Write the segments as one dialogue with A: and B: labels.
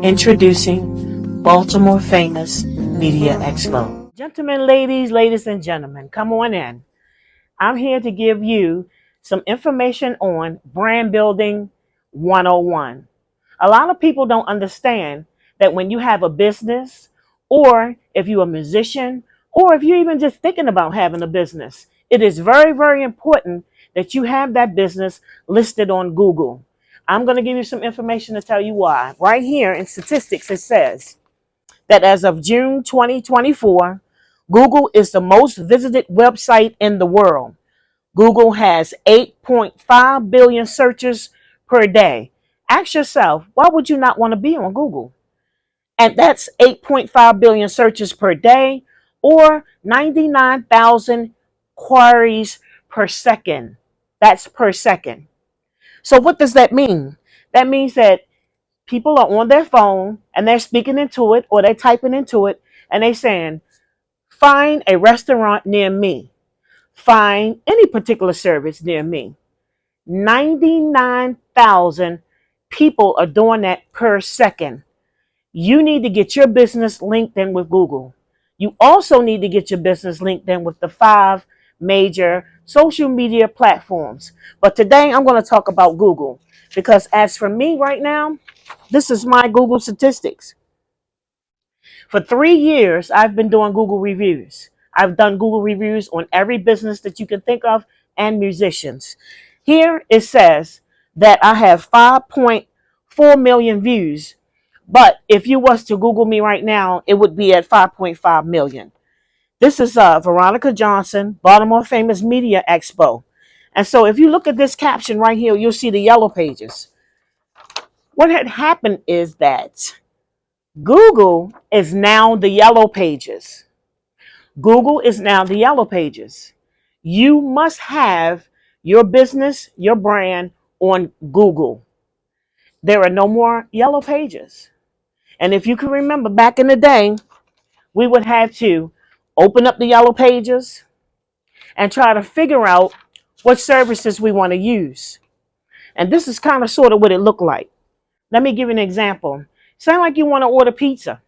A: Introducing Baltimore Famous Media Expo.
B: Gentlemen, ladies and gentlemen, come on in. I'm here to give you some information on brand building 101. A lot of people don't understand that when you have a business, or if you're a musician, or if you're even just thinking about having a business, it is very, very important that you have that business listed on Google. I'm going to give you some information to tell you why. Right here in statistics, it says that as of June 2024, Google is the most visited website in the world. Google has 8.5 billion searches per day. Ask yourself, why would you not want to be on Google? And that's 8.5 billion searches per day, or 99,000 queries per second. That's per second. So what does that mean? That means that people are on their phone and they're speaking into it, or they're typing into it, and they're saying, find a restaurant near me. Find any particular service near me. 99,000 people are doing that per second. You need to get your business linked in with Google. You also need to get your business linked in with the 5 major social media platforms. But today I'm going to talk about Google, because as for me right now, this is my Google statistics. For 3 years, I've been doing Google reviews. I've done Google reviews on every business that you can think of and musicians. Here it says that I have 5.4 million views. But if you was to Google me right now, it would be at 5.5 million. This is Veronica Johnson, Baltimore Famous Media Expo. And so if you look at this caption right here, you'll see the yellow pages. What had happened is that Google is now the yellow pages. Google is now the yellow pages. You must have your business, your brand on Google. There are no more yellow pages. And if you can remember back in the day, we would have to open up the yellow pages and try to figure out what services we want to use. And this is kind of sort of what it looked like. Let me give you an example. Sound like you want to order pizza.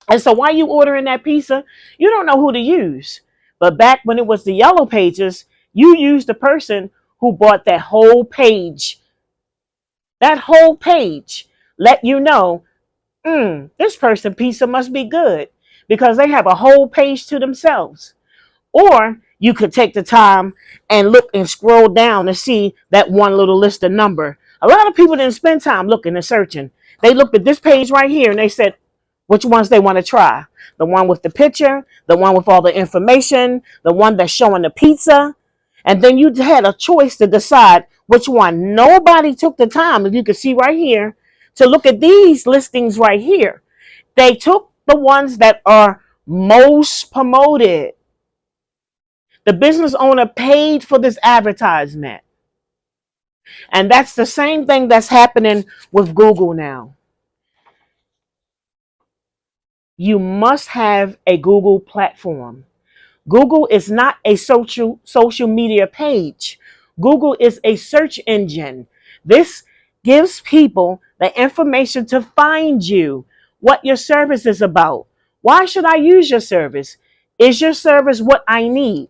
B: And so while you ordering that pizza, you don't know who to use. But back when it was the yellow pages, you used the person who bought that whole page. That whole page let you know, this person pizza must be good, because they have a whole page to themselves. Or you could take the time and look and scroll down and see that one little list of number. A lot of people didn't spend time looking and searching. They looked at this page right here and they said which ones they want to try. The one with the picture, the one with all the information, the one that's showing the pizza. And then you had a choice to decide which one. Nobody took the time, if you can see right here, to look at these listings right here. They took the ones that are most promoted. The business owner paid for this advertisement. And that's the same thing that's happening with Google now. You must have a Google platform. Google is not a social media page. Google is a search engine. This gives people the information to find you, what your service is about. Why should I use your service? Is your service what I need?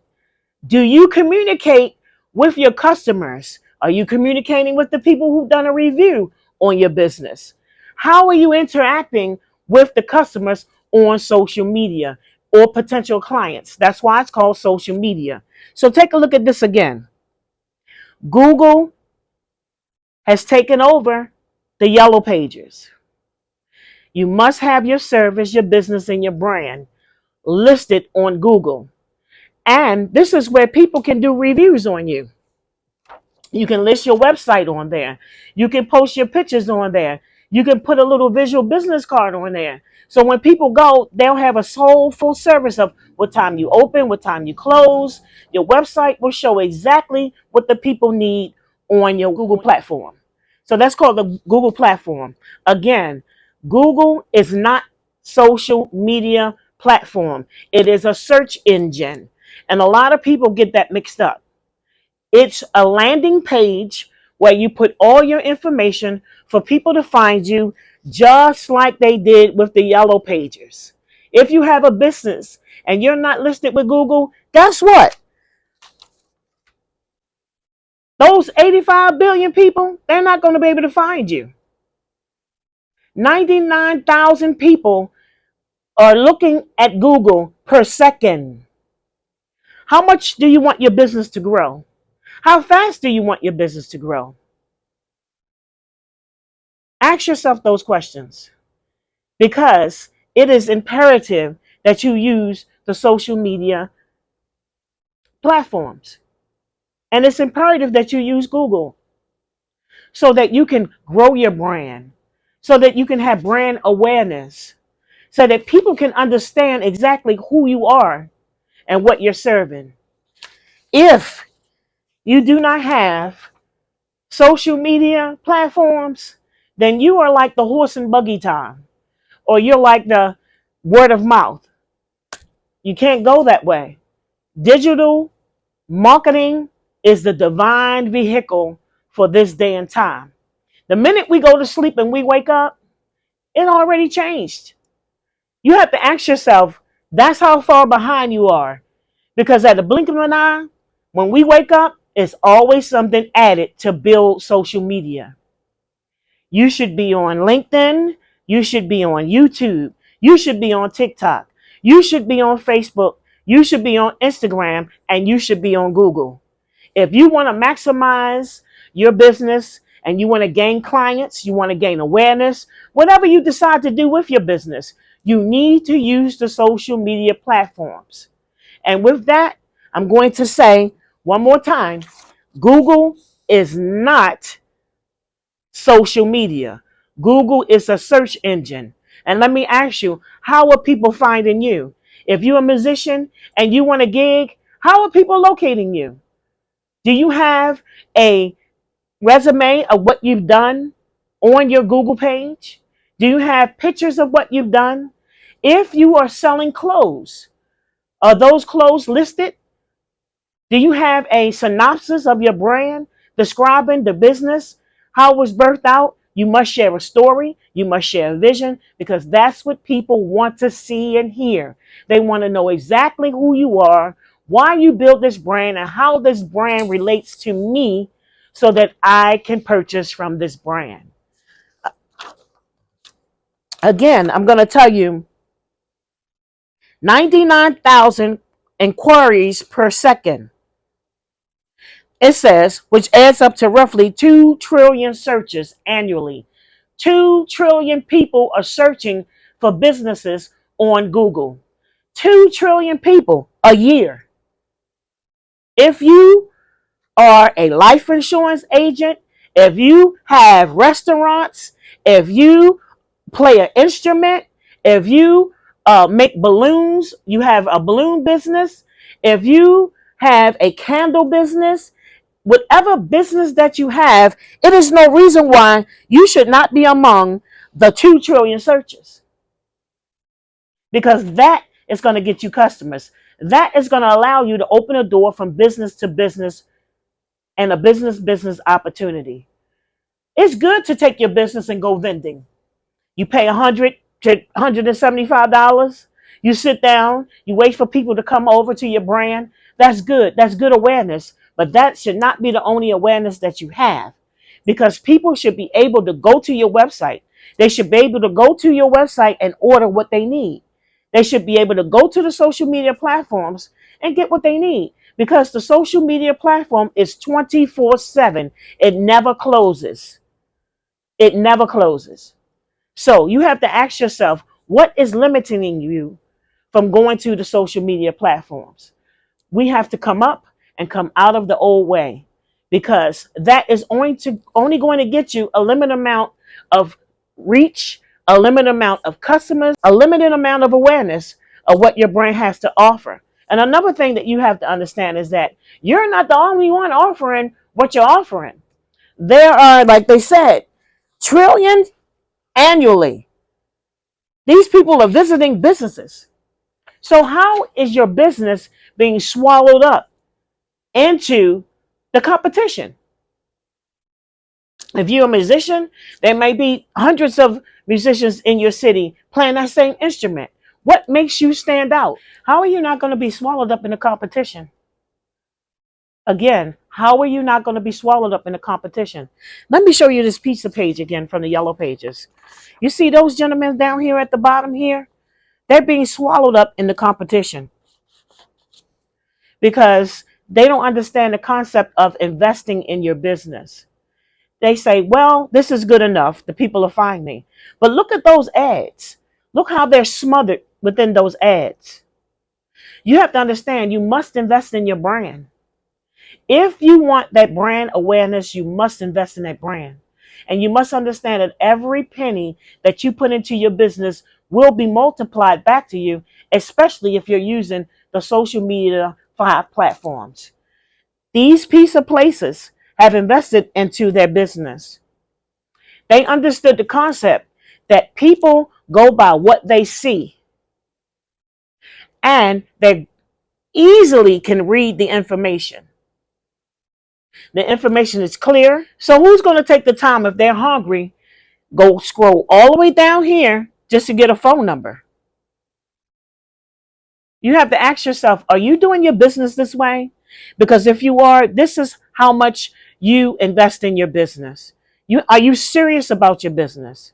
B: Do you communicate with your customers? Are you communicating with the people who've done a review on your business? How are you interacting with the customers on social media or potential clients? That's why it's called social media. So take a look at this again. Google has taken over the yellow pages. You must have your service, your business, and your brand listed on Google. And this is where people can do reviews on you. You can list your website on there. You can post your pictures on there. You can put a little visual business card on there. So when people go, they'll have a whole full service of what time you open, what time you close. Your website will show exactly what the people need on your Google platform. So that's called the Google platform. Again, Google is not social media platform. It is a search engine. And a lot of people get that mixed up. It's a landing page where you put all your information for people to find you just like they did with the yellow pages. If you have a business and you're not listed with Google, guess what? Those 85 billion people, they're not going to be able to find you. 99,000 people are looking at Google per second. How much do you want your business to grow? How fast do you want your business to grow? Ask yourself those questions because it is imperative that you use the social media platforms. And it's imperative that you use Google so that you can grow your brand, so that you can have brand awareness, so that people can understand exactly who you are and what you're serving. If you do not have social media platforms, then you are like the horse and buggy time, or you're like the word of mouth. You can't go that way. Digital marketing is the divine vehicle for this day and time. The minute we go to sleep and we wake up, it already changed. You have to ask yourself, that's how far behind you are. Because at the blink of an eye, when we wake up, it's always something added to build social media. You should be on LinkedIn. You should be on YouTube. You should be on TikTok. You should be on Facebook. You should be on Instagram. And you should be on Google. If you want to maximize your business and you want to gain clients, you want to gain awareness, whatever you decide to do with your business, you need to use the social media platforms. And with that, I'm going to say one more time, Google is not social media. Google is a search engine. And let me ask you, how are people finding you? If you're a musician and you want a gig, how are people locating you? Do you have a resume of what you've done on your Google page? Do you have pictures of what you've done? If you are selling clothes, are those clothes listed? Do you have a synopsis of your brand describing the business, how it was birthed out? You must share a story. You must share a vision because that's what people want to see and hear. They want to know exactly who you are, why you built this brand, and how this brand relates to me so that I can purchase from this brand. Again, I'm going to tell you 99,000 inquiries per second. It says, which adds up to roughly 2 trillion searches annually. 2 trillion people are searching for businesses on Google. 2 trillion people a year. If you are a life insurance agent, if you have restaurants, if you play an instrument, if you make balloons, you have a balloon business, if you have a candle business, whatever business that you have, it is no reason why you should not be among the 2 trillion searches because that is going to get you customers. That is going to allow you to open a door from business to business and a business opportunity. It's good to take your business and go vending. You pay $100 to $175. You sit down, you wait for people to come over to your brand. That's good. That's good awareness. But that should not be the only awareness that you have because people should be able to go to your website. They should be able to go to your website and order what they need. They should be able to go to the social media platforms and get what they need because the social media platform is 24/7. It never closes. It never closes. So you have to ask yourself, what is limiting you from going to the social media platforms? We have to come up and come out of the old way because that is only going to get you a limited amount of reach, a limited amount of customers, a limited amount of awareness of what your brand has to offer. And another thing that you have to understand is that you're not the only one offering what you're offering. There are, like they said, trillions annually. These people are visiting businesses. So how is your business being swallowed up into the competition? If you're a musician, there may be hundreds of musicians in your city playing that same instrument. What makes you stand out? How are you not going to be swallowed up in the competition? Again, how are you not going to be swallowed up in the competition? Let me show you this pizza page again from the yellow pages. You see those gentlemen down here at the bottom here? They're being swallowed up in the competition because they don't understand the concept of investing in your business. They say, well, this is good enough. The people will find me. But look at those ads. Look how they're smothered within those ads. You have to understand you must invest in your brand. If you want that brand awareness, you must invest in that brand. And you must understand that every penny that you put into your business will be multiplied back to you, especially if you're using the social media platforms. These piece of places have invested into their business. They understood the concept that people go by what they see, and they easily can read the information. The information is clear. So who's going to take the time, if they're hungry, go scroll all the way down here just to get a phone number? You have to ask yourself, are you doing your business this way? Because if you are, this is how much you invest in your business. Are you serious about your business?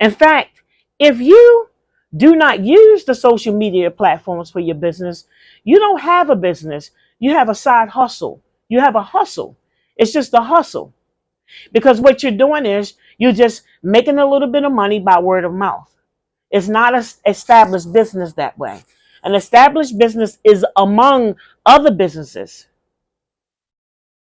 B: In fact, if you do not use the social media platforms for your business, you don't have a business. You have a side hustle. You have a hustle. It's just a hustle. Because what you're doing is you're just making a little bit of money by word of mouth. It's not an established business that way. An established business is among other businesses.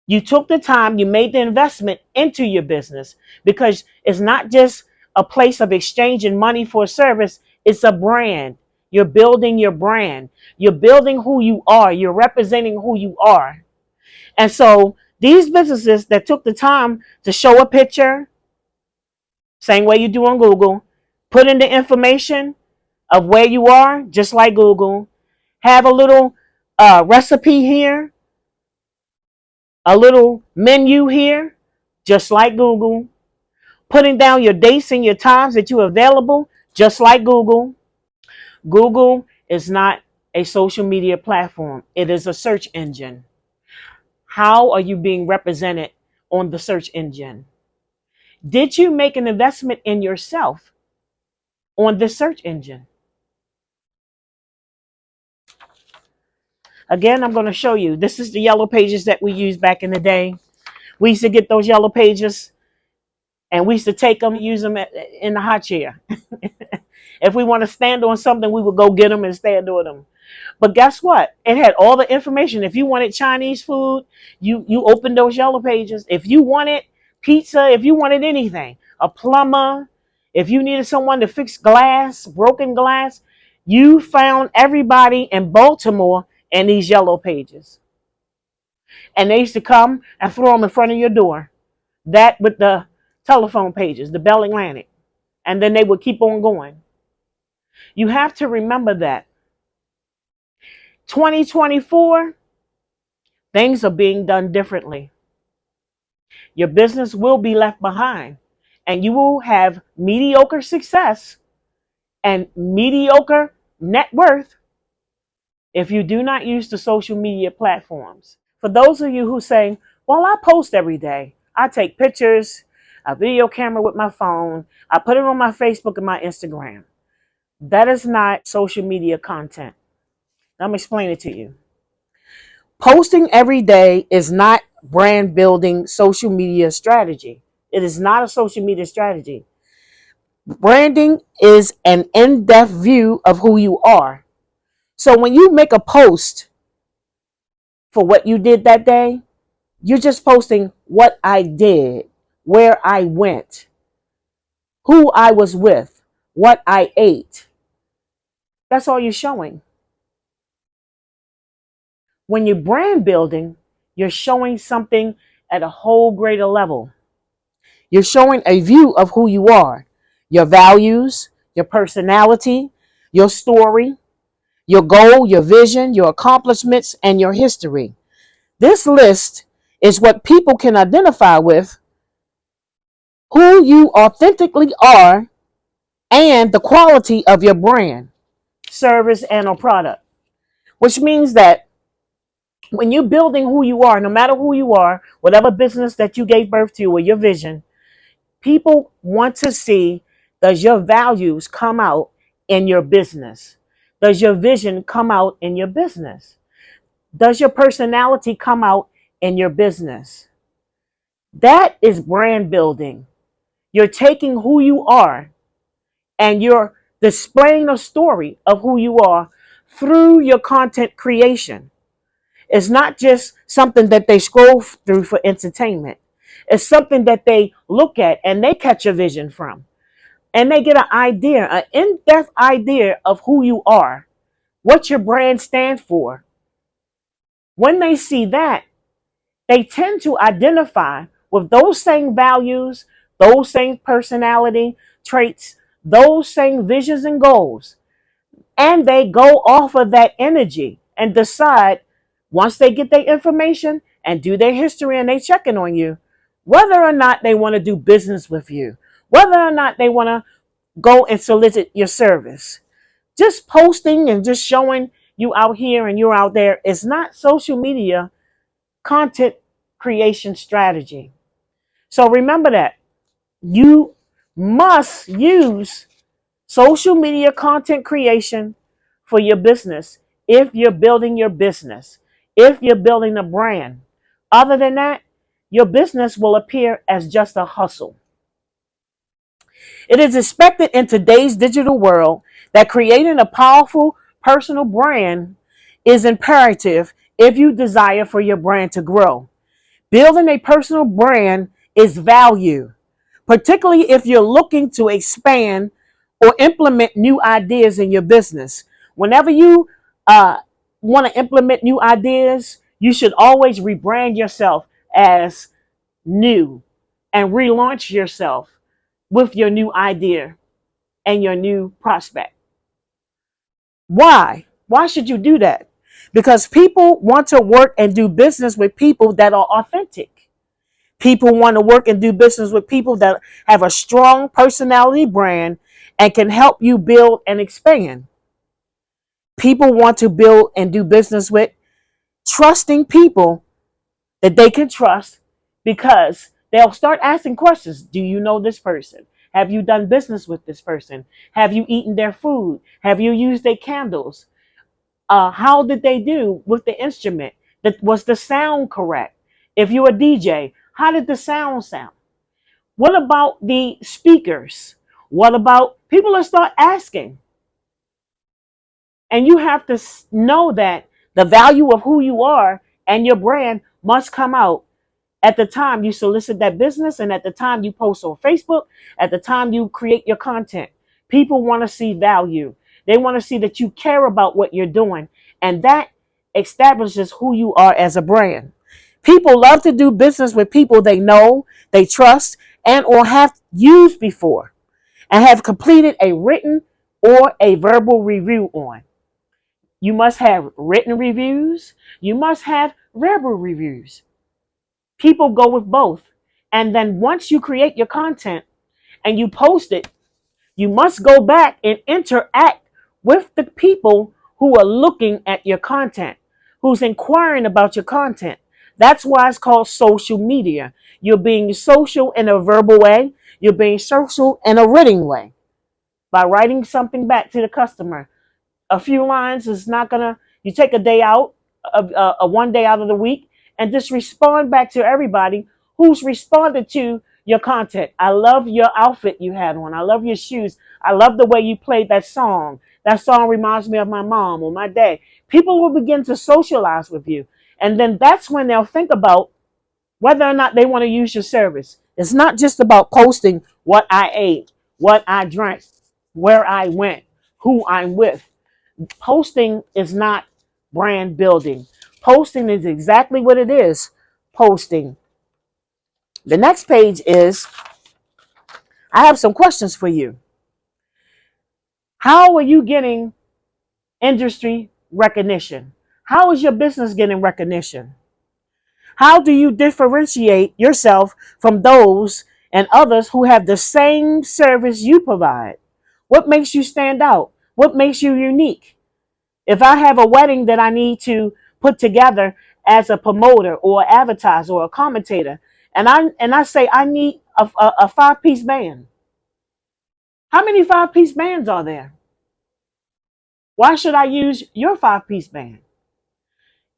B: You took the time, you made the investment into your business, because it's not just a place of exchanging money for a service, it's a brand. You're building your brand. You're building who you are. You're representing who you are. And so these businesses that took the time to show a picture, same way you do on Google, put in the information of where you are, just like Google, have a little recipe here, a little menu here, just like Google, putting down your dates and your times that you're available, just like Google. Google is not a social media platform. It is a search engine. How are you being represented on the search engine? Did you make an investment in yourself on this search engine? Again, I'm going to show you. This is the yellow pages that we used back in the day. We used to get those yellow pages and we used to take them, use them in the hot chair. If we want to stand on something, we would go get them and stand on them. But guess what? It had all the information. If you wanted Chinese food, you opened those yellow pages. If you wanted pizza, if you wanted anything, a plumber, if you needed someone to fix glass, broken glass, you found everybody in Baltimore in these yellow pages. And they used to come and throw them in front of your door. That with the telephone pages, the Bell Atlantic. And then they would keep on going. You have to remember that 2024, things are being done differently. Your business will be left behind, and you will have mediocre success and mediocre net worth if you do not use the social media platforms. For those of you who say, well, I post every day. I take pictures, a video camera with my phone. I put it on my Facebook and my Instagram. That is not social media content. Let me explain it to you. Posting every day is not brand building social media strategy. It is not a social media strategy. Branding is an in-depth view of who you are. So when you make a post for what you did that day, you're just posting what I did, where I went, who I was with, what I ate. That's all you're showing. When you're brand building, you're showing something at a whole greater level. You're showing a view of who you are, your values, your personality, your story, your goal, your vision, your accomplishments, and your history. This list is what people can identify with who you authentically are, and the quality of your brand, service, and or product. Which means that when you're building who you are, no matter who you are, whatever business that you gave birth to or your vision, people want to see, does your values come out in your business? Does your vision come out in your business? Does your personality come out in your business? That is brand building. You're taking who you are and you're displaying a story of who you are through your content creation. It's not just something that they scroll through for entertainment. It's something that they look at and they catch a vision from. And they get an idea, an in-depth idea of who you are, what your brand stands for. When they see that, they tend to identify with those same values, those same personality traits, those same visions and goals. And they go off of that energy and decide, once they get their information and do their history and they checking on you, whether or not they want to do business with you, whether or not they want to go and solicit your service. Just posting and just showing you out here and you're out there is not social media content creation strategy. So remember that you must use social media content creation for your business if you're building your business, if you're building a brand. Other than that, your business will appear as just a hustle. It is expected in today's digital world that creating a powerful personal brand is imperative if you desire for your brand to grow. Building a personal brand is value, particularly if you're looking to expand or implement new ideas in your business. Whenever you want to implement new ideas, you should always rebrand yourself as new and relaunch yourself with your new idea and your new prospect. Why? Why should you do that? Because people want to work and do business with people that are authentic. People want to work and do business with people that have a strong personality brand and can help you build and expand. People want to build and do business with trusting people that they can trust, because they'll start asking questions. Do you know this person? Have you done business with this person? Have you eaten their food? Have you used their candles? How did they do with the instrument? Was the sound correct? If you're a DJ, how did the sound? What about the speakers? What about people that start asking? And you have to know that the value of who you are and your brand must come out at the time you solicit that business and at the time you post on Facebook, at the time you create your content. People want to see value. They want to see that you care about what you're doing. And that establishes who you are as a brand. People love to do business with people they know, they trust, and or have used before and have completed a written or a verbal review on. You must have written reviews. You must have verbal reviews. People go with both. And then once you create your content and you post it, you must go back and interact with the people who are looking at your content, who's inquiring about your content. That's why it's called social media. You're being social in a verbal way. You're being social in a written way by writing something back to the customer. A few lines is not gonna. You take a day out, a 1 day out of the week, and just respond back to everybody who's responded to your content. I love your outfit you had on. I love your shoes. I love the way you played that song. That song reminds me of my mom or my dad. People will begin to socialize with you, and then that's when they'll think about whether or not they want to use your service. It's not just about posting what I ate, what I drank, where I went, who I'm with. Posting is not brand building. Posting is exactly what it is. Posting. The next page is, I have some questions for you. How are you getting industry recognition? How is your business getting recognition? How do you differentiate yourself from those and others who have the same service you provide? What makes you stand out? What makes you unique? If I have a wedding that I need to put together as a promoter or advertiser or a commentator, and I say I need a 5-piece band. How many 5-piece bands are there? Why should I use your 5-piece band?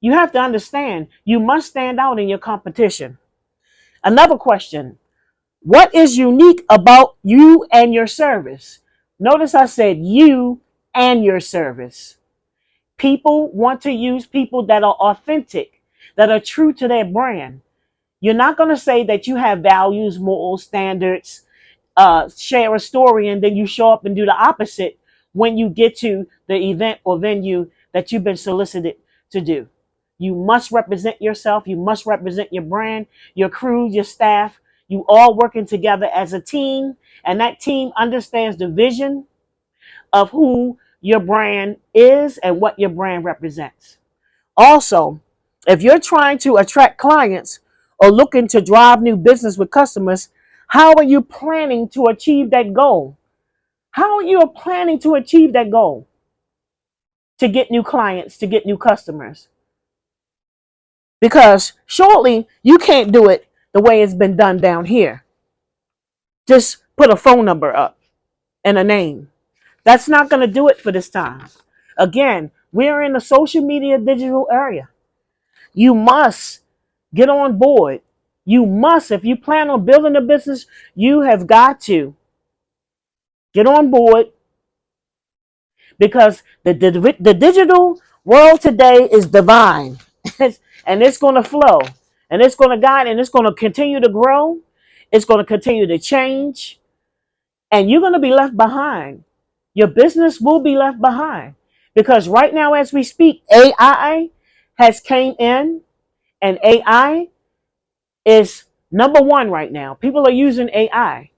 B: You have to understand, you must stand out in your competition. Another question: what is unique about you and your service? Notice I said you and your service. People want to use people that are authentic, that are true to their brand. You're not going to say that you have values, morals, standards, share a story, and then you show up and do the opposite when you get to the event or venue that you've been solicited to do. You must represent yourself. You must represent your brand, your crew, your staff. You all working together as a team, and that team understands the vision of who your brand is and what your brand represents. Also, if you're trying to attract clients or looking to drive new business with customers, how are you planning to achieve that goal? How are you planning to achieve that goal? To get new clients, to get new customers. Because surely you can't do it the way it's been done down here. Just put a phone number up and a name. That's not going to do it for this time. Again, we're in the social media digital area. You must get on board. You must, if you plan on building a business, you have got to get on board, because the digital world today is divine. And it's going to flow, and it's going to guide, and it's going to continue to grow. It's going to continue to change, and you're going to be left behind. Your business will be left behind, because right now as we speak, AI has came in, and AI is number one right now. People are using AI,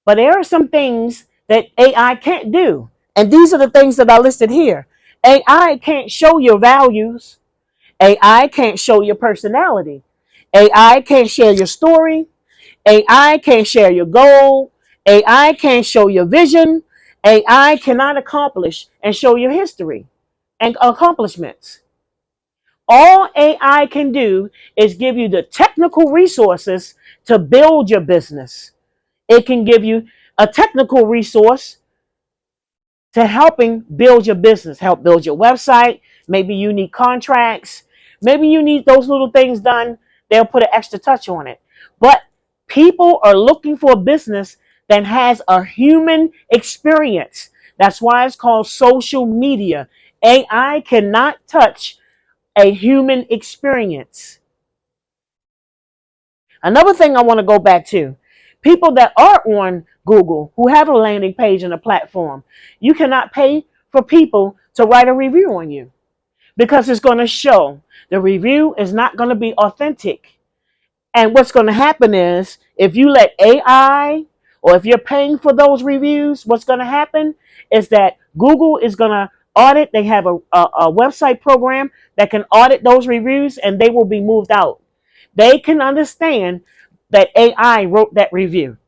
B: but there are some things that AI can't do. And these are the things that I listed here. AI can't show your values. AI can't show your personality. AI can't share your story. AI can't share your goal. AI can't show your vision. AI cannot accomplish and show your history and accomplishments. All AI can do is give you the technical resources to build your business. It can give you a technical resource to helping build your business, help build your website. Maybe you need contracts. Maybe you need those little things done. They'll put an extra touch on it. But people are looking for a business that has a human experience. That's why it's called social media. AI cannot touch a human experience. Another thing I want to go back to, people that are on Google who have a landing page and a platform, you cannot pay for people to write a review on you, because it's going to show the review is not going to be authentic. And what's going to happen is, if you let AI, or if you're paying for those reviews, what's going to happen is that Google is going to audit. They have a website program that can audit those reviews, and they will be moved out. They can understand that AI wrote that review,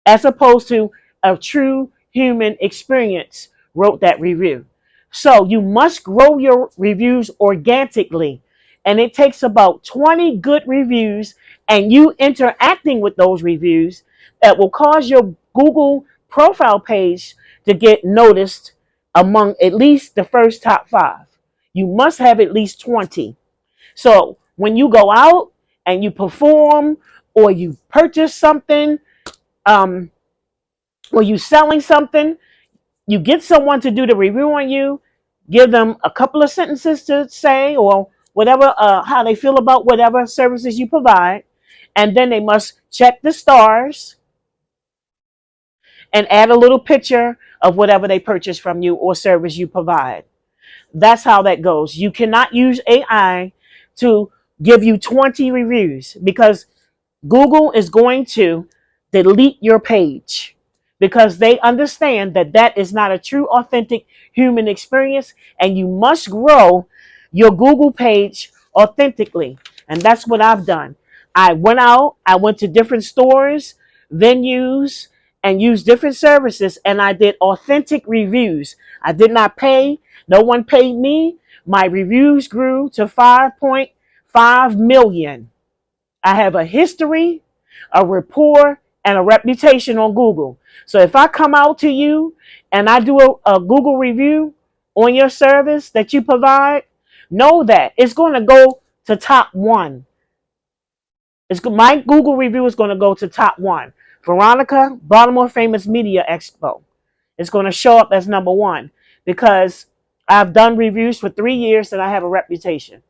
B: as opposed to a true human experience wrote that review. So you must grow your reviews organically. And it takes about 20 good reviews and you interacting with those reviews that will cause your Google profile page to get noticed among at least the first top 5. You must have at least 20. So when you go out and you perform, or you purchase something, um, or you selling something, you get someone to do the review on you, give them a couple of sentences to say, or whatever, how they feel about whatever services you provide, and then they must check the stars and add a little picture of whatever they purchase from you or service you provide. That's how that goes. You cannot use AI to give you 20 reviews, because Google is going to delete your page, because they understand that that is not a true, authentic human experience, and you must grow your Google page authentically. And that's what I've done. I went out, I went to different stores, venues, and used different services, and I did authentic reviews. I did not pay, no one paid me. My reviews grew to 5.5 million. I have a history, a rapport, and a reputation on Google. So if I come out to you and I do a Google review on your service that you provide, know that it's going to go to top one. My Google review is going to go to top one. Veronica, Baltimore Famous Media Expo. It's going to show up as number one because I've done reviews for 3 years and I have a reputation.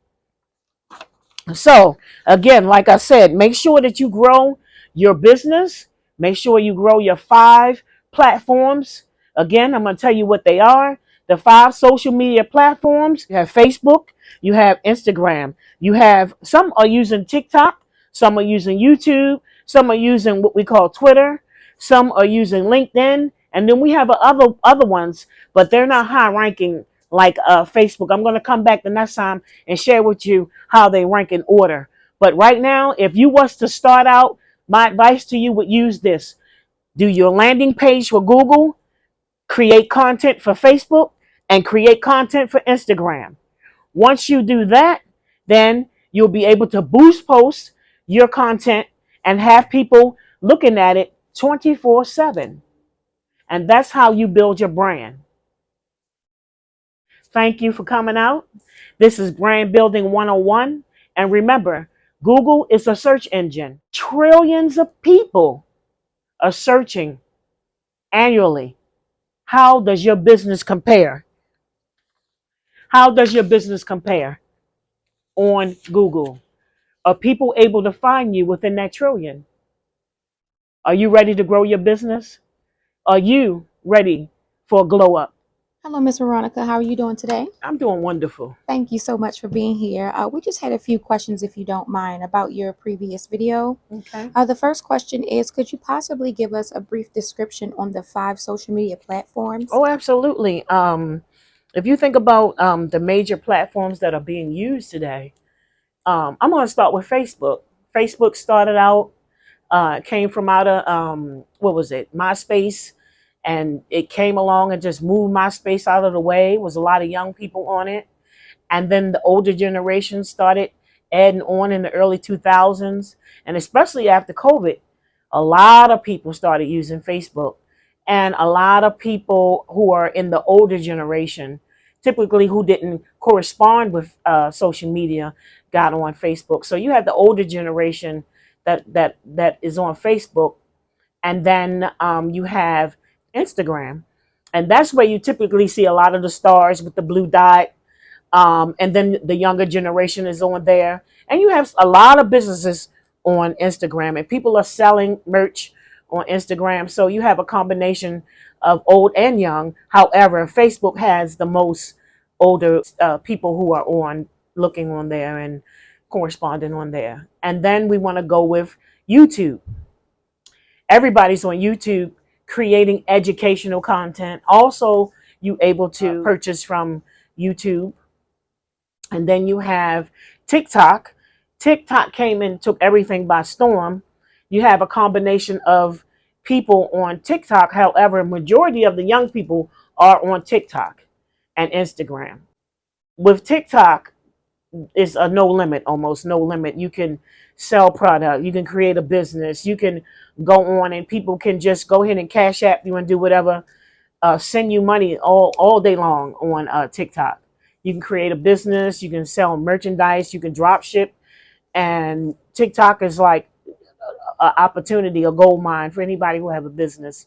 B: So, again, like I said, make sure that you grow your business. Make sure you grow your 5 platforms. Again, I'm going to tell you what they are. The 5 social media platforms. You have Facebook, you have Instagram, you have some are using TikTok, some are using YouTube, some are using what we call Twitter, some are using LinkedIn, and then we have other ones, but they're not high ranking like Facebook. I'm going to come back the next time and share with you how they rank in order. But right now, if you was to start out, my advice to you would use this. Do your landing page for Google, create content for Facebook, and create content for Instagram. Once you do that, then you'll be able to boost post your content and have people looking at it 24/7. And that's how you build your brand. Thank you for coming out. This is Brand Building 101. And remember, Google is a search engine. Trillions of people are searching annually. How does your business compare? How does your business compare on Google? Are people able to find you within that trillion? Are you ready to grow your business? Are you ready for a glow up?
C: Hello, Miss Veronica. How are you doing today?
B: I'm doing wonderful.
C: Thank you so much for being here. We just had a few questions, if you don't mind, about your previous video.
B: Okay.
C: The first question is, could you possibly give us a brief description on the 5 social media platforms?
B: Oh, absolutely. If you think about the major platforms that are being used today, I'm going to start with Facebook. Facebook started out, came from out of, what was it, MySpace, and it came along and just moved MySpace out of the way. It was a lot of young people on it. And then the older generation started adding on in the early 2000s. And especially after COVID, a lot of people started using Facebook. And a lot of people who are in the older generation, typically who didn't correspond with social media, got on Facebook. So you have the older generation that is on Facebook, and then you have Instagram, and that's where you typically see a lot of the stars with the blue dot. And then the younger generation is on there, and you have a lot of businesses on Instagram, and people are selling merch on Instagram. So you have a combination of old and young. However, Facebook has the most older people who are on looking on there and corresponding on there. And then we want to go with YouTube. Everybody's on YouTube creating educational content. Also, you able to purchase from YouTube. And then you have TikTok. TikTok came and took everything by storm. You have a combination of people on TikTok. However, majority of the young people are on TikTok and Instagram. With TikTok, it's a no limit, almost no limit. You can sell product, you can create a business, you can go on and people can just go ahead and cash app you and do whatever, send you money all day long on TikTok. You can create a business, you can sell merchandise, you can drop ship, and TikTok is like an opportunity, a gold mine for anybody who have a business.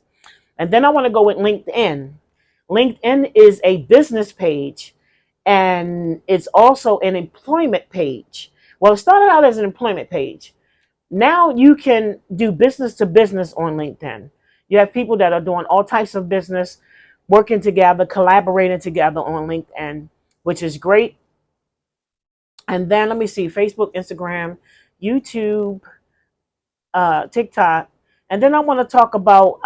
B: And then I want to go with LinkedIn. LinkedIn is a business page, and it's also an employment page. Well, it started out as an employment page. Now you can do business to business on LinkedIn. You have people that are doing all types of business, working together, collaborating together on LinkedIn, which is great. And then let me see, Facebook, Instagram, YouTube, TikTok. And then I want to talk about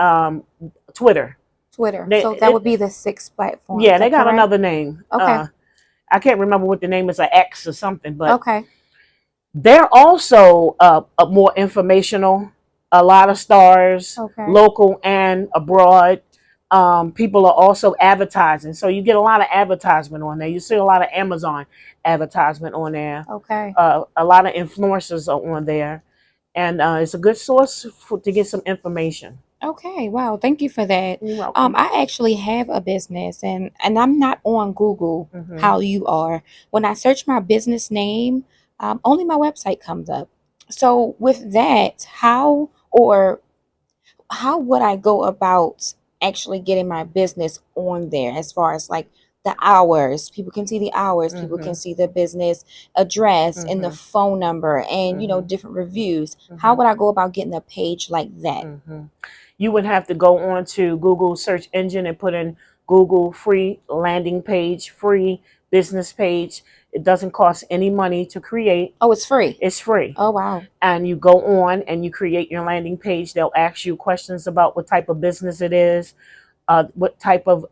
B: Twitter.
C: Twitter. So that would be the 6 platforms.
B: Yeah, they got another name.
C: Okay.
B: I can't remember what the name is, an X or something. But
C: okay.
B: They're also more informational. A lot of stars,
C: Okay.
B: local and abroad. People are also advertising, so you get a lot of advertisement on there. You see a lot of Amazon advertisement on there.
C: Okay.
B: A lot of influencers are on there, and it's a good source to get some information.
C: Okay. Wow. Thank you for that.
B: You're welcome.
C: I actually have a business, and I'm not on Google
B: Hmm.
C: how you are. When I search my business name, only my website comes up. So with that, how would I go about actually getting my business on there as far as like the hours? People can see the hours, people can
B: Hmm.
C: see the business address and the
B: Hmm.
C: phone number and
B: Hmm.
C: different reviews. How
B: Hmm.
C: would I go about getting a page like that?
B: Hmm. You would have to go on to Google search engine and put in Google free landing page, free business page. It doesn't cost any money to create.
C: Oh, it's free.
B: It's free.
C: Oh, wow.
B: And you go on and you create your landing page. They'll ask you questions about what type of business it is, what type of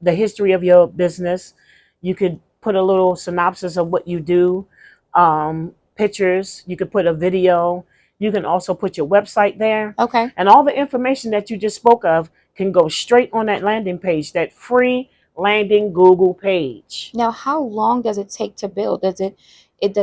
B: the history of your business. You could put a little synopsis of what you do, pictures. You could put a video. You can also put your website there,
C: Okay.
B: and all the information that you just spoke of can go straight on that landing page, that free landing Google page.
C: Now, how long does it take to build? Does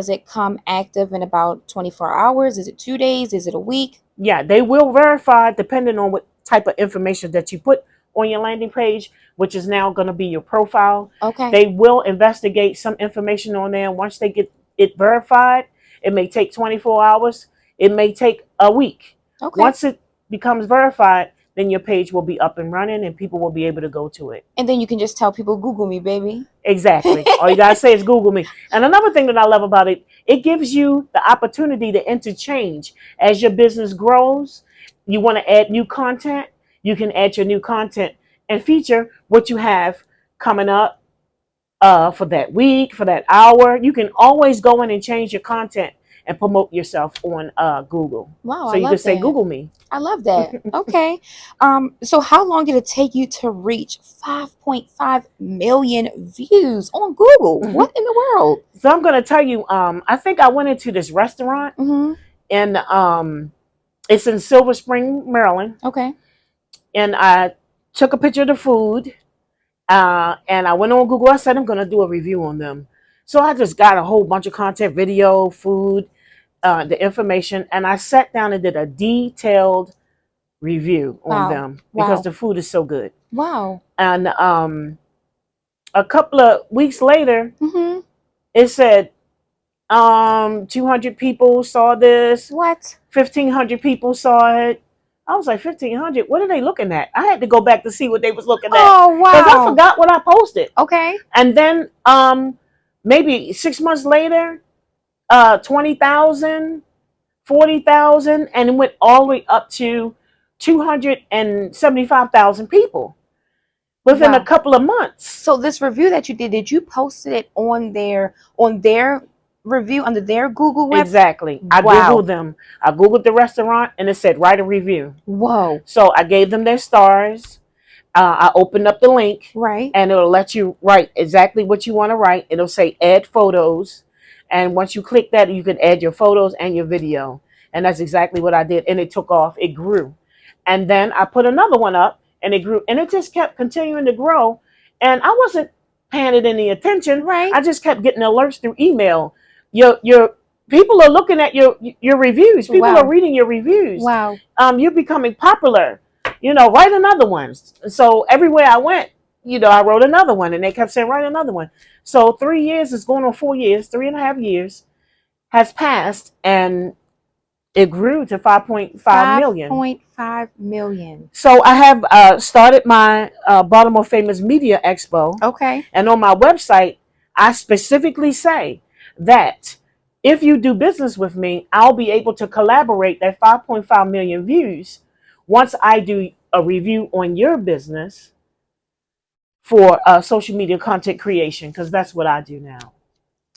C: it come active in about 24 hours? Is it 2 days? Is it a week?
B: Yeah, they will verify depending on what type of information that you put on your landing page, which is now going to be your profile.
C: Okay.
B: They will investigate some information on there. Once they get it verified, it may take 24 hours, it may take a week.
C: Okay.
B: Once it becomes verified, then your page will be up and running and people will be able to go to it.
C: And then you can just tell people, Google me, baby.
B: Exactly. All you gotta say is Google me. And another thing that I love about it, it gives you the opportunity to interchange as your business grows. You want to add new content, you can add your new content and feature what you have coming up for that week, for that hour. You can always go in and change your content and promote yourself on Google.
C: Wow,
B: So
C: I
B: you can
C: love
B: say
C: that.
B: Google me.
C: I love that. Okay. So how long did it take you to reach 5.5 million views on Google?
B: So
C: What in the world?
B: I'm gonna tell you, I think I went into this restaurant
C: Mm-hmm.
B: and it's in Silver Spring, Maryland,
C: Okay.
B: and I took a picture of the food, and I went on Google. I said I'm gonna do a review on them, so I just got a whole bunch of content, video, food, the information, and I sat down and did a detailed review on
C: Wow.
B: them because
C: Wow.
B: the food is so good.
C: Wow.
B: And a couple of weeks later,
C: Mm-hmm.
B: it said 200 people saw this,
C: What?
B: 1,500 people saw it. I was like, 1,500? What are they looking at? I had to go back to see what they was looking at
C: Oh,
B: because I
C: wow.
B: forgot what I posted.
C: Okay.
B: And then maybe 6 months later, 20,000, 40,000, and it went all the way up to 275,000 people within a
C: Wow.
B: couple of months.
C: So this review that you did you post it on their review under their Google website?
B: Exactly. I
C: Wow.
B: Googled them. I Googled the restaurant and it said, write a review.
C: Whoa.
B: So I gave them their stars. I opened up the link
C: Right.
B: and it'll let you write exactly what you want to write. It'll say add photos. And once you click that, you can add your photos and your video. And that's exactly what I did. And it took off. It grew. And then I put another one up and it grew. And it just kept continuing to grow. And I wasn't paying it any attention.
C: Right.
B: I just kept getting alerts through email. Your people are looking at your reviews. People
C: Wow.
B: are reading your reviews.
C: Wow.
B: You're becoming popular. Write another one. So everywhere I went, I wrote another one, and they kept saying, write another one. So 3 years is going on 4 years, 3.5 years has passed, and it grew to 5.5 million.
C: 5.5 million.
B: So I have started my Baltimore Famous Media Expo,
C: Okay.
B: and on my website, I specifically say that if you do business with me, I'll be able to collaborate that 5.5 million views once I do a review on your business for social media content creation, because that's what I do now.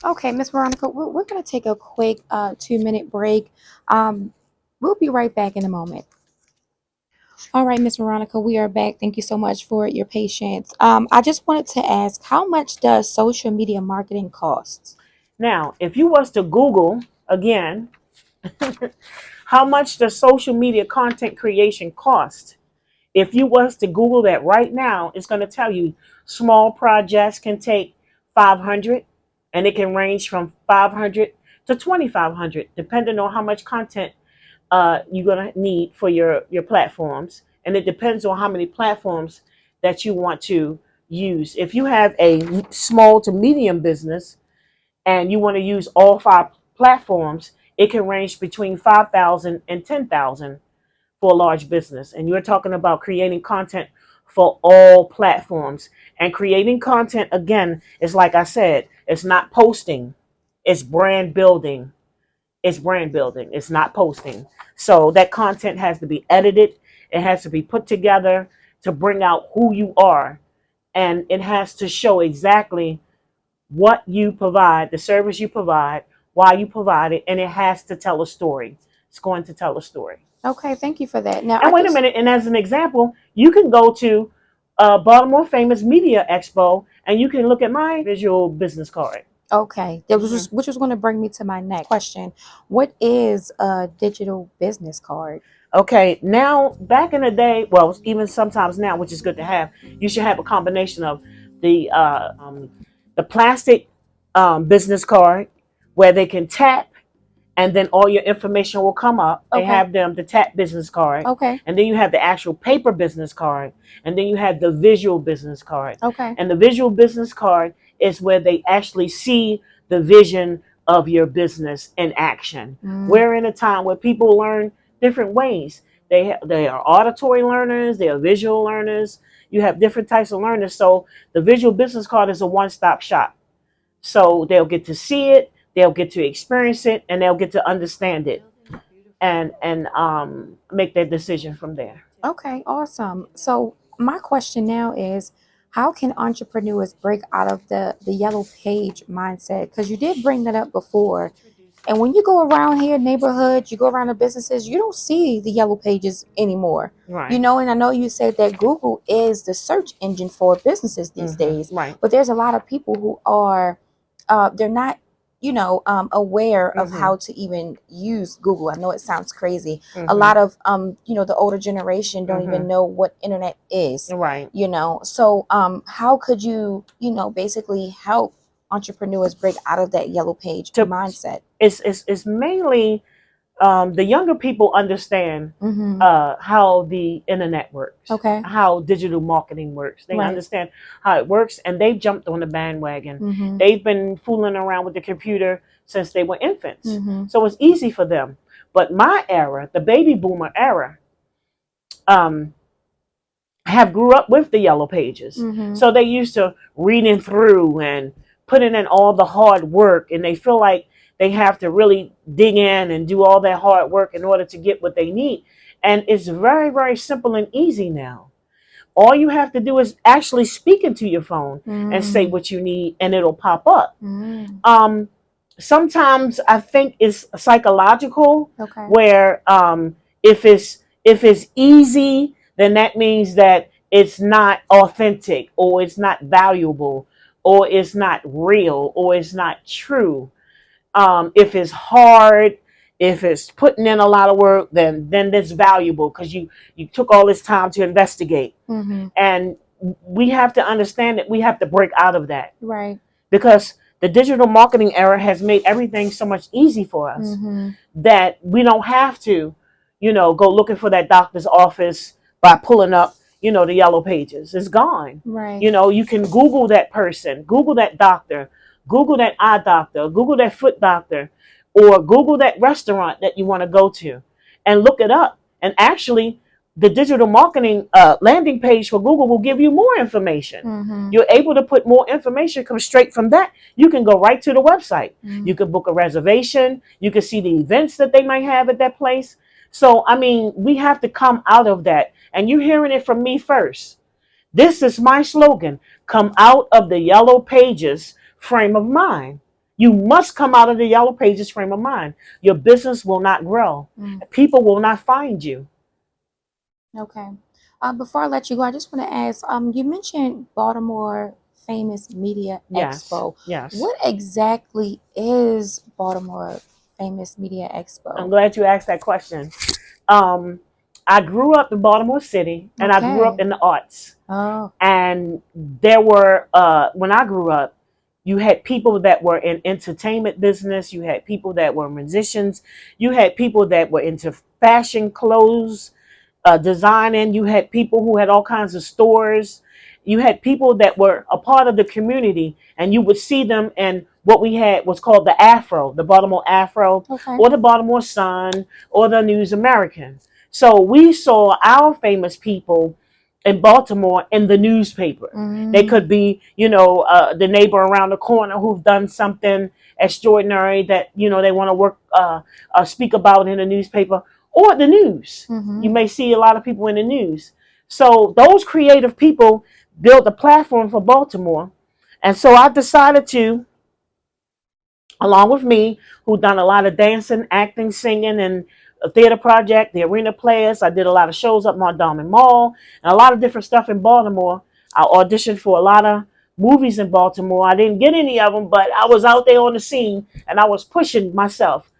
C: Okay, Miss Veronica, we're going to take a quick 2-minute break. We'll be right back in a moment. All right, Miss Veronica, we are back. Thank you so much for your patience. I just wanted to ask, how much does social media marketing cost?
B: Now, if you was to Google again, how much does social media content creation cost? If you was to Google that right now, it's going to tell you small projects can take 500, and it can range from 500 to 2,500, depending on how much content you're going to need for your platforms. And it depends on how many platforms that you want to use. If you have a small to medium business and you want to use all 5 platforms, it can range between 5,000 and 10,000 for a large business. And you're talking about creating content for all platforms. And creating content, again, is like I said, it's not posting, it's brand building. It's brand building, it's not posting. So that content has to be edited, it has to be put together to bring out who you are. And it has to show exactly what you provide, the service you provide, why you provide it, and it has to tell a story. It's going to tell a story.
C: Okay, thank you for that. Now,
B: And wait a minute, and as an example, you can go to Baltimore Famous Media Expo and you can look at my visual business card.
C: okay, that was which was going to bring me to my next question. What is a digital business card?
B: Okay, now back in the day, well, even sometimes now, which is good to have, you should have a combination of the uh, um, the plastic business card where they can tap and then all your information will come up. They
C: Okay.
B: have them the tap business card,
C: Okay.
B: and then you have the actual paper business card, and then you have the visual business card.
C: Okay.
B: And the visual business card is where they actually see the vision of your business in action. We're in a time where people learn different ways. They are auditory learners, they are visual learners. You have different types of learners. So the visual business card is a one-stop shop. So they'll get to see it, they'll get to experience it, and they'll get to understand it and make their decision from there.
C: Okay, awesome. So my question now is, how can entrepreneurs break out of the yellow page mindset? Because you did bring that up before. And when you go around here, neighborhoods, you go around the businesses, you don't see the yellow pages anymore.
B: Right.
C: You know, and I know you said that Google is the search engine for businesses these days,
B: Right.
C: but there's a lot of people who are, they're not, aware of how to even use Google. I know it sounds crazy. A lot of, the older generation don't even know what internet is.
B: Right.
C: So how could you, basically help entrepreneurs break out of that yellow page mindset?
B: It's mainly the younger people understand how the internet works,
C: Okay.
B: how digital marketing works. They
C: Right.
B: understand how it works, and they've jumped on the bandwagon. They've been fooling around with the computer since they were infants, so it's easy for them. But my era, the baby boomer era, have grew up with the yellow pages, so they used to reading through and putting in all the hard work, and they feel like they have to really dig in and do all that hard work in order to get what they need. And it's very, very simple and easy now. All you have to do is actually speak into your phone and say what you need, and it'll pop up. Sometimes I think it's psychological,
C: Okay.
B: where if it's easy, then that means that it's not authentic, or it's not valuable, or it's not real, or it's not true. If it's hard, if it's putting in a lot of work, then it's valuable because you took all this time to investigate. And we have to understand that we have to break out of that,
C: Right.
B: because the digital marketing era has made everything so much easy for us that we don't have to, go looking for that doctor's office by pulling up, the yellow pages. It's gone.
C: Right.
B: You can Google that person, Google that doctor, Google that eye doctor, Google that foot doctor, or Google that restaurant that you want to go to and look it up. And actually, the digital marketing landing page for Google will give you more information. You're able to put more information, come straight from that. You can go right to the website. You can book a reservation. You can see the events that they might have at that place. So, I mean, we have to come out of that. And you're hearing it from me first. This is my slogan: come out of the yellow pages frame of mind. You must come out of the yellow pages frame of mind. Your business will not grow. People will not find you.
C: Okay. Before I let you go, I just want to ask, you mentioned Baltimore Famous Media
B: Yes.
C: Expo.
B: Yes.
C: What exactly is Baltimore Famous Media
B: I'm
C: Expo?
B: glad you asked that question. Um, I grew up in Baltimore City, and I grew up
C: Okay.
B: in the arts.
C: Oh.
B: And there were, when I grew up, you had people that were in entertainment business. You had people that were musicians. You had people that were into fashion clothes, designing. You had people who had all kinds of stores. You had people that were a part of the community, and you would see them in what we had was called the Afro, the Baltimore Afro,
C: Okay.
B: or the Baltimore Sun, or the News American. So we saw our famous people in Baltimore in the newspaper. They
C: Mm.
B: could be, the neighbor around the corner who've done something extraordinary that they want to speak about in the newspaper, or the news. You
C: Mm-hmm.
B: may see a lot of people in the news. So those creative people built a platform for Baltimore. And so I decided to, along with me, who done a lot of dancing, acting, singing, and a theater project, the Arena Players. I did a lot of shows up Mondawmin Mall and a lot of different stuff in Baltimore. I auditioned for a lot of movies in Baltimore. I didn't get any of them, but I was out there on the scene and I was pushing myself.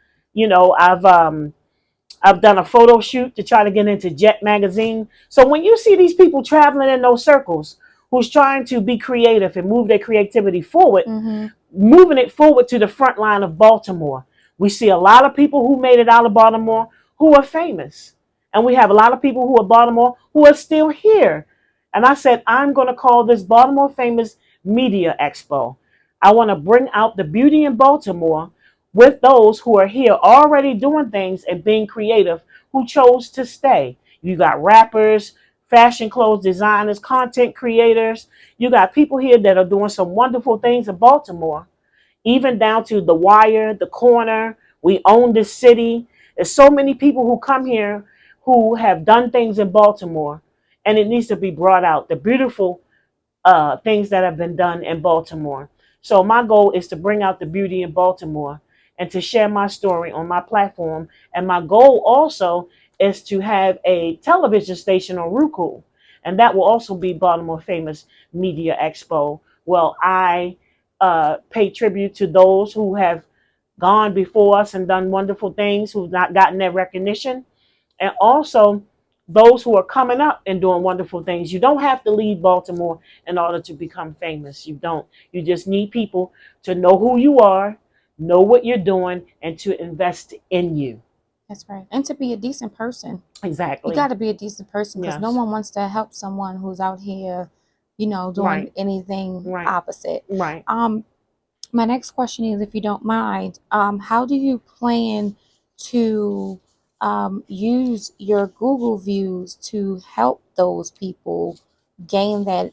B: I've done a photo shoot to try to get into Jet magazine. So when you see these people traveling in those circles, who's trying to be creative and move their creativity forward,
C: Mm-hmm.
B: moving it forward to the front line of Baltimore, we see a lot of people who made it out of Baltimore who are famous. And we have a lot of people who are Baltimore who are still here. And I said, I'm going to call this Baltimore Famous Media Expo. I want to bring out the beauty in Baltimore with those who are here already doing things and being creative, who chose to stay. You got rappers, fashion clothes designers, content creators. You got people here that are doing some wonderful things in Baltimore, even down to the Wire, the Corner. We own this city. There's so many people who come here who have done things in Baltimore, and it needs to be brought out. The beautiful things that have been done in Baltimore. So my goal is to bring out the beauty in Baltimore and to share my story on my platform. And my goal also is to have a television station on Roku, and that will also be Baltimore Famous Media Expo. Well, I pay tribute to those who have gone before us and done wonderful things, who've not gotten their recognition, and also those who are coming up and doing wonderful things. You don't have to leave Baltimore in order to become famous. You don't. You just need people to know who you are, know what you're doing, and to invest in you.
C: That's right. And to be a decent person. You
B: Exactly.
C: got to be a decent person because no
B: Yes.
C: one wants to help someone who's out here, doing
B: Right.
C: anything
B: Right.
C: opposite.
B: Right.
C: My next question is, if you don't mind, how do you plan to use your Google views to help those people gain that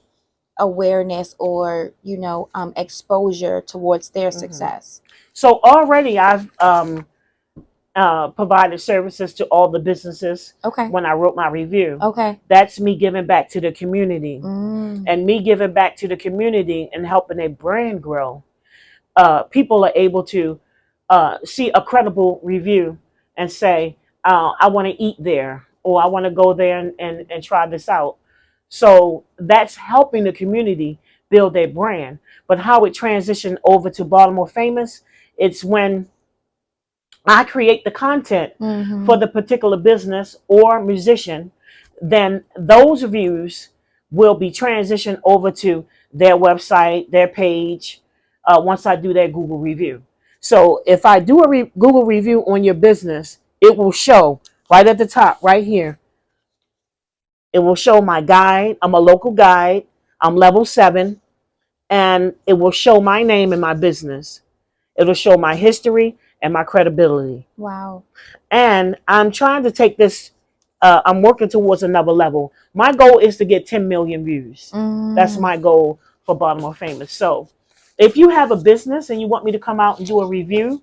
C: awareness or, exposure towards their
B: Hmm.
C: success?
B: So already I've provided services to all the businesses
C: Okay.
B: when I wrote my review.
C: Okay.
B: That's me giving back to the community,
C: Mm.
B: and me giving back to the community and helping a brand grow. People are able to see a credible review and say, I want to eat there, or I want to go there and try this out. So that's helping the community build their brand. But how it transitioned over to Baltimore Famous, it's when I create the content
C: Mm-hmm.
B: for the particular business or musician, then those views will be transitioned over to their website, their page, once I do their Google review. So if I do a Google review on your business, it will show right at the top, right here. It will show my guide. I'm a local guide. I'm level 7, and it will show my name and my business. It'll show my history and my credibility.
C: Wow.
B: And I'm trying to take this, I'm working towards another level. My goal is to get 10 million views. That's
C: Mm.
B: my goal for Baltimore Famous. So if you have a business and you want me to come out and do a review,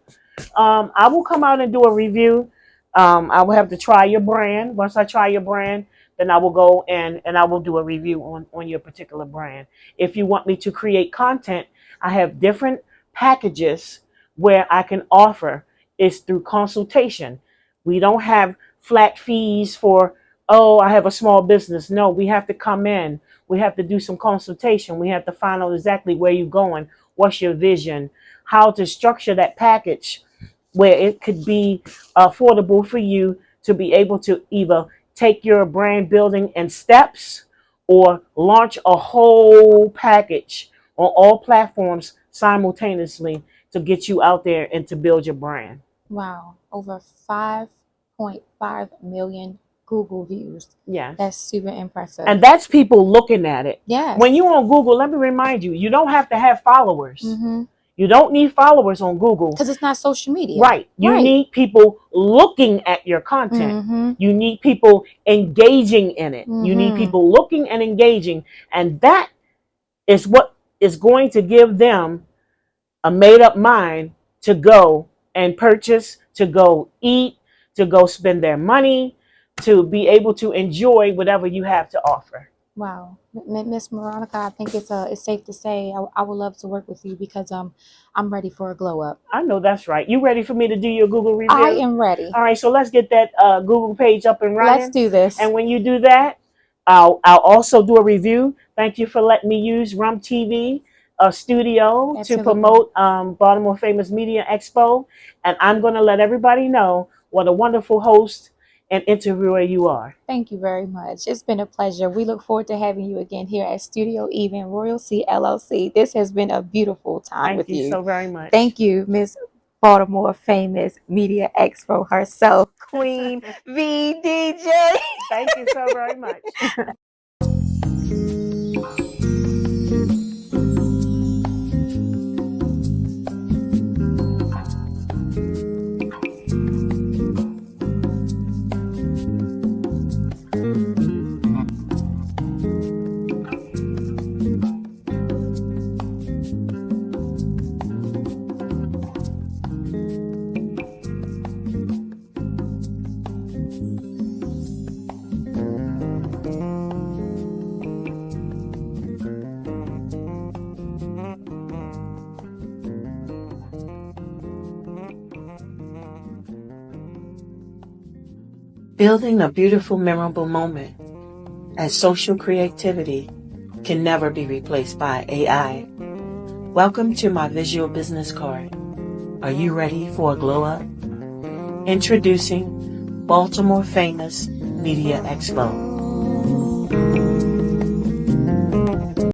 B: I will come out and do a review. I will have to try your brand. Once I try your brand, then I will go and I will do a review on your particular brand. If you want me to create content, I have different packages where I can offer. Is through consultation. We don't have flat fees for, oh, I have a small business. No, we have to come in. We have to do some consultation. We have to find out exactly where you're going, what's your vision, how to structure that package where it could be affordable for you to be able to either take your brand building in steps or launch a whole package on all platforms simultaneously to get you out there and to build your brand.
C: Wow, over 5.5 million Google views.
B: Yes.
C: That's super impressive.
B: And that's people looking at it.
C: Yes.
B: When you're on Google, let me remind you, you don't have to have followers.
C: Mm-hmm.
B: You don't need followers on Google.
C: Because it's not social media.
B: Right. You need people looking at your content.
C: Mm-hmm.
B: You need people engaging in it. You need
C: Mm-hmm.
B: people looking and engaging. And that is what is going to give them a made up mind to go and purchase, to go eat, to go spend their money, to be able to enjoy whatever you have to offer.
C: Wow, Miss Veronica, I think it's safe to say I would love to work with you because I'm ready for a glow up.
B: I know that's right. You ready for me to do your Google review?
C: I am ready.
B: All right, so let's get that Google page up and running.
C: Let's do this.
B: And when you do that, I'll also do a review. Thank you for letting me use Rum TV studio
C: Absolutely.
B: to promote Baltimore Famous Media Expo. And I'm going to let everybody know what a wonderful host and interviewer you are.
C: Thank you very much. It's been a pleasure. We look forward to having you again here at Studio Even Royal C LLC. This has been a beautiful time with you.
B: Thank you so very much.
C: Thank you, Miss Baltimore Famous Media Expo herself, Queen VDJ.
B: Thank you so very much. Building a beautiful, memorable moment as social creativity can never be replaced by AI. Welcome to my visual business card. Are you ready for a glow up? Introducing Baltimore Famous Media Expo.